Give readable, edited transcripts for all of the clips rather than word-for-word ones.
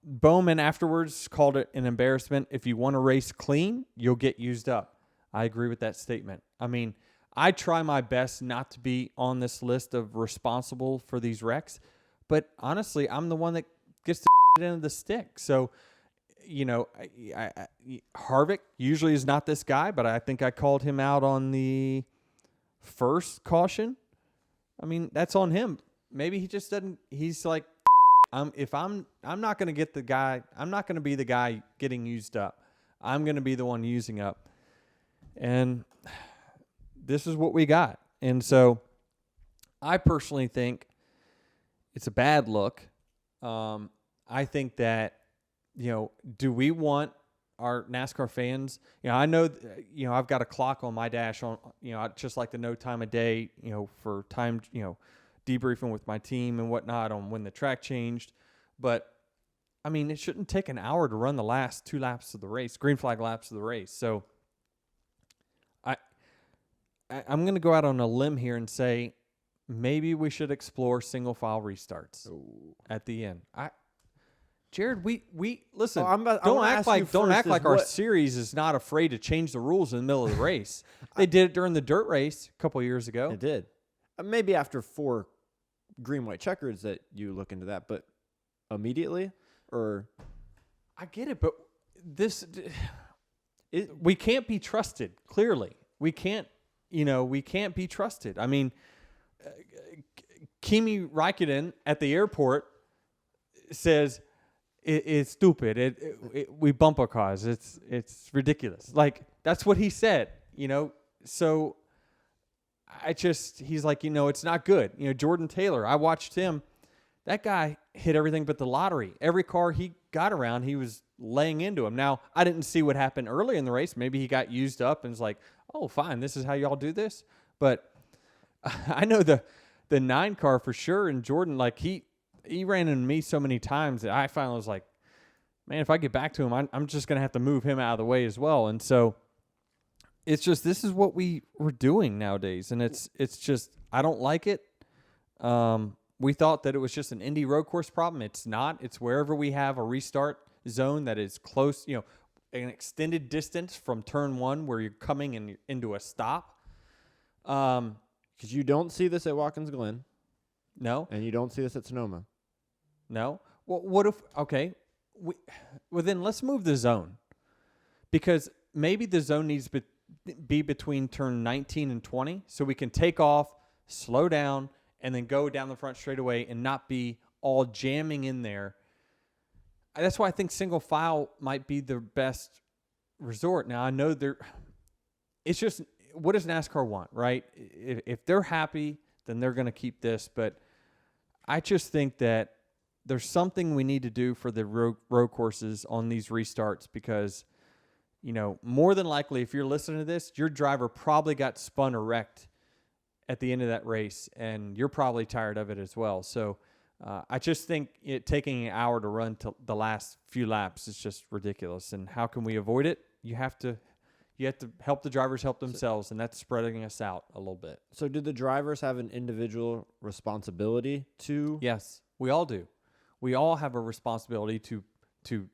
Bowman afterwards called it an embarrassment. If you want to race clean, you'll get used up. I agree with that statement. I mean, I try my best not to be on this list of responsible for these wrecks, but honestly, I'm the one that gets the end of the stick. So, Harvick usually is not this guy, but I think I called him out on the first caution. I mean, that's on him. Maybe he just doesn't. He's like, I'm not going to get the guy. I'm not going to be the guy getting used up. I'm going to be the one using up. And this is what we got. And so I personally think it's a bad look. I think that, do we want our NASCAR fans? I know, I've got a clock on my dash on, I just like to know time of day, for time, debriefing with my team and whatnot on when the track changed. But I mean, it shouldn't take an hour to run the last 2 laps of the race, green flag laps of the race. So I'm going to go out on a limb here and say maybe we should explore single file restarts at the end. Jared, we listen. Don't act like our series is not afraid to change the rules in the middle of the race. They did it during the dirt race a couple of years ago. It did. Maybe after 4 green white checkers that you look into that, but immediately or I get it, but we can't be trusted. Clearly, we can't. We can't be trusted. I mean, Kimi Räikkönen at the airport says it's stupid. We bump our cars. It's ridiculous. Like, that's what he said. So he's like, it's not good. Jordan Taylor, I watched him. That guy hit everything but the lottery. Every car he got around, he was laying into him. Now, I didn't see what happened early in the race. Maybe he got used up and was like, oh, fine, this is how y'all do this. But I know the 9 car for sure, and Jordan, like, he ran into me so many times that I finally was like, man, if I get back to him, I'm just going to have to move him out of the way as well. And so it's just, this is what we're doing nowadays. And it's just, I don't like it. We thought that it was just an Indy road course problem. It's not. It's wherever we have a restart zone that is close, an extended distance from turn 1 where you're coming into a stop. Because you don't see this at Watkins Glen. No. And you don't see this at Sonoma. No. Well, what if, okay, then let's move the zone. Because maybe the zone needs to be between turn 19 and 20 so we can take off, slow down, and then go down the front straightaway and not be all jamming in there. That's why I think single file might be the best resort. Now, I know it's just, what does NASCAR want, right? If they're happy, then they're going to keep this. But I just think that there's something we need to do for the road courses on these restarts because, more than likely, if you're listening to this, your driver probably got spun or wrecked at the end of that race, and you're probably tired of it as well. So I just think taking an hour to run to the last few laps is just ridiculous. And how can we avoid it? You have to help the drivers help themselves, and that's spreading us out a little bit. So did the drivers have an individual responsibility to? Yes, we all do. We all have a responsibility to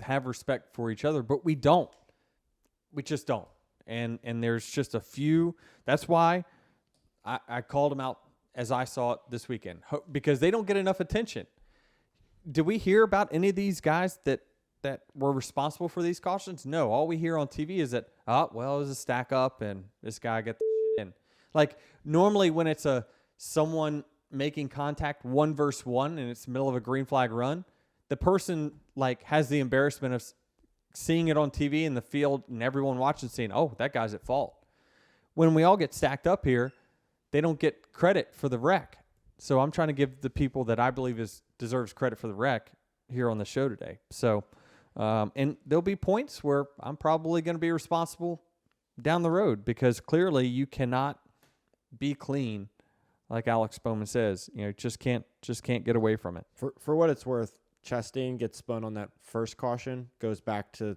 have respect for each other, but we don't. We just don't. And there's just a few. That's why I called them out as I saw it this weekend, because they don't get enough attention. Did we hear about any of these guys that were responsible for these cautions? No. All we hear on TV is that, it was a stack up and this guy got the shit in. Like, normally when it's someone making contact 1 versus 1 and it's the middle of a green flag run, the person has the embarrassment of seeing it on TV in the field and everyone watching saying, oh, that guy's at fault. When we all get stacked up here, they don't get credit for the wreck. So I'm trying to give the people that I believe deserves credit for the wreck here on the show today. So, and there'll be points where I'm probably going to be responsible down the road because clearly you cannot be clean, like Alex Bowman says. Just can't get away from it. For what it's worth, Chastain gets spun on that first caution, goes back to,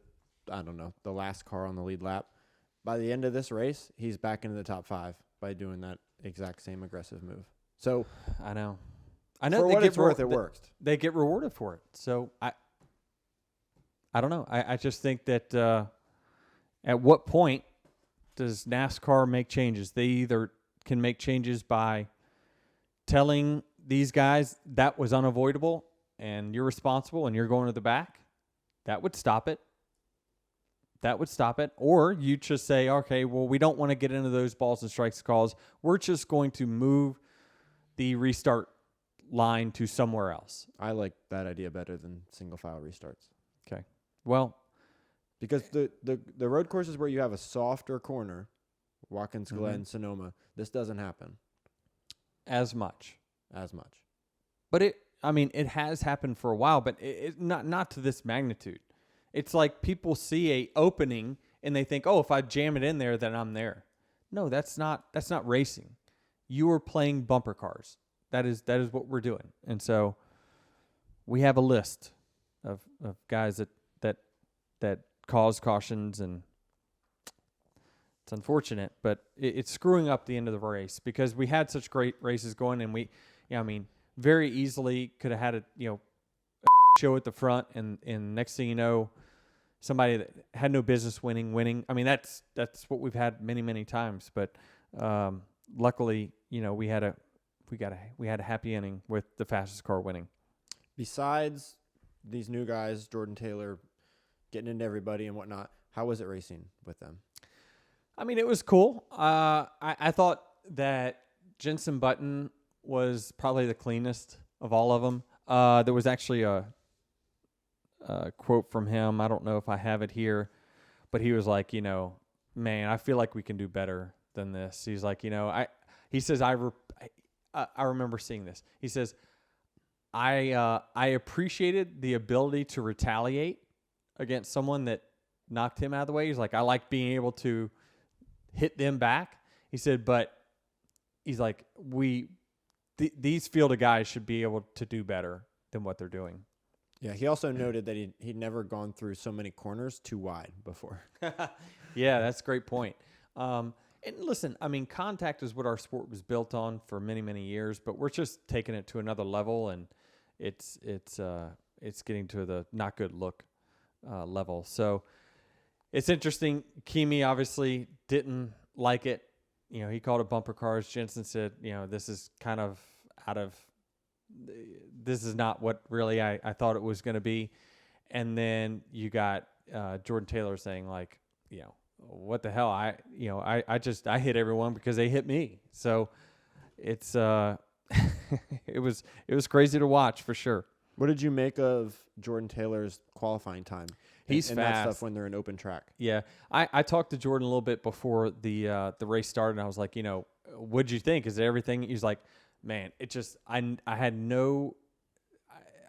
I don't know, the last car on the lead lap. By the end of this race, he's back into the top 5 by doing that exact same aggressive move. So I know. For what it's worth, it worked. They get rewarded for it. So I don't know. I just think that at what point does NASCAR make changes? They either can make changes by telling these guys that was unavoidable and you're responsible and you're going to the back. That would stop it. Or you just say, okay, well, we don't want to get into those balls and strikes calls. We're just going to move the restart line to somewhere else. I like that idea better than single file restarts. Okay. Well, because the road courses where you have a softer corner, Watkins Glen, Sonoma, this doesn't happen as much. But it has happened for a while, but it not to this magnitude. It's like people see a opening and they think, oh, if I jam it in there, then I'm there. No, that's not racing. You are playing bumper cars. That is what we're doing. And so we have a list of guys that cause cautions, and it's unfortunate, but it's screwing up the end of the race because we had such great races going, and very easily could have had a show at the front, and next thing you know, somebody that had no business winning. I mean, that's what we've had many times, but luckily, we had a happy ending with the fastest car winning. Besides these new guys, Jordan Taylor, getting into everybody and whatnot, how was it racing with them? I mean, it was cool. I thought that Jenson Button was probably the cleanest of all of them. There was actually a quote from him. I don't know if I have it here, but he was like, man, I feel like we can do better than this. He's like, he says, I remember seeing this. He says, I appreciated the ability to retaliate against someone that knocked him out of the way. He's like, I like being able to hit them back. He said, but he's like, these field of guys should be able to do better than what they're doing. Yeah, he also noted that he'd never gone through so many corners too wide before. Yeah, that's a great point. And listen, I mean, contact is what our sport was built on for many years, but we're just taking it to another level, and it's getting to the not good look level. So it's interesting. Kimi obviously didn't like it. He called it bumper cars. Jensen said, this is kind of this is not what really I thought it was going to be. And then you got Jordan Taylor saying like, what the hell? I hit everyone because they hit me. So it's it was crazy to watch for sure. What did you make of Jordan Taylor's qualifying time? He's and fast. That stuff when they're in open track. Yeah, I talked to Jordan a little bit before the race started, and I was like, what'd you think? Is it everything? He's like, man, it just I had no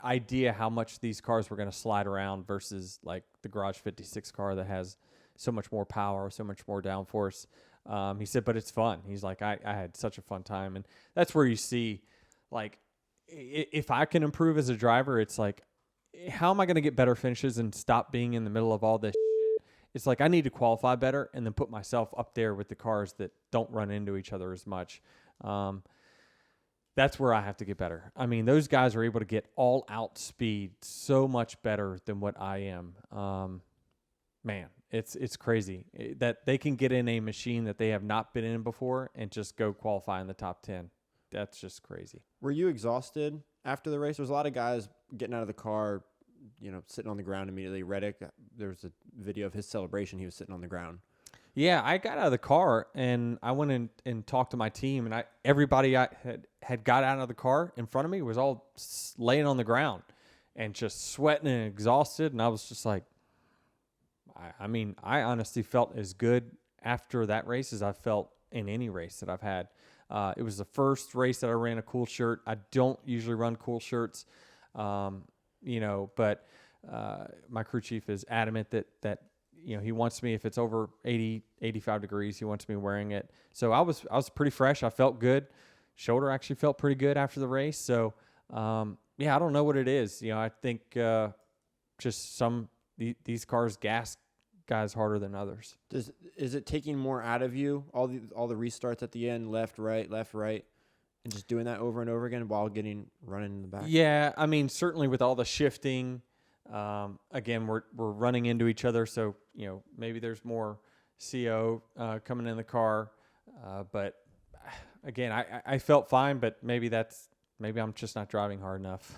idea how much these cars were going to slide around versus like the Garage 56 car that has so much more power, so much more downforce. He said, but it's fun. He's like, I had such a fun time, and that's where you see, like, if I can improve as a driver, it's like, how am I going to get better finishes and stop being in the middle of all this shit? It's like I need to qualify better and then put myself up there with the cars that don't run into each other as much. That's where I have to get better. I mean, those guys are able to get all out speed so much better than what I am. Man, it's crazy that they can get in a machine that they have not been in before and just go qualify in the top 10. That's just crazy. Were you exhausted after the race? There was a lot of guys getting out of the car, sitting on the ground immediately. Reddick, there was a video of his celebration. He was sitting on the ground. Yeah, I got out of the car and I went in and talked to my team, and everybody I had got out of the car in front of me was all laying on the ground and just sweating and exhausted. And I was just like, I honestly felt as good after that race as I felt in any race that I've had. It was the first race that I ran a cool shirt. I don't usually run cool shirts, but my crew chief is adamant that he wants me, if it's over 80, 85 degrees, he wants me wearing it. So I was pretty fresh. I felt good. Shoulder actually felt pretty good after the race. So, I don't know what it is. I think just these cars gas guys harder than others. Is it taking more out of you? All the restarts at the end, left, right, and just doing that over and over again while running in the back? Yeah, I mean, certainly with all the shifting, Again, we're running into each other, so maybe there's more CO coming in the car, but again, I felt fine, but maybe I'm just not driving hard enough.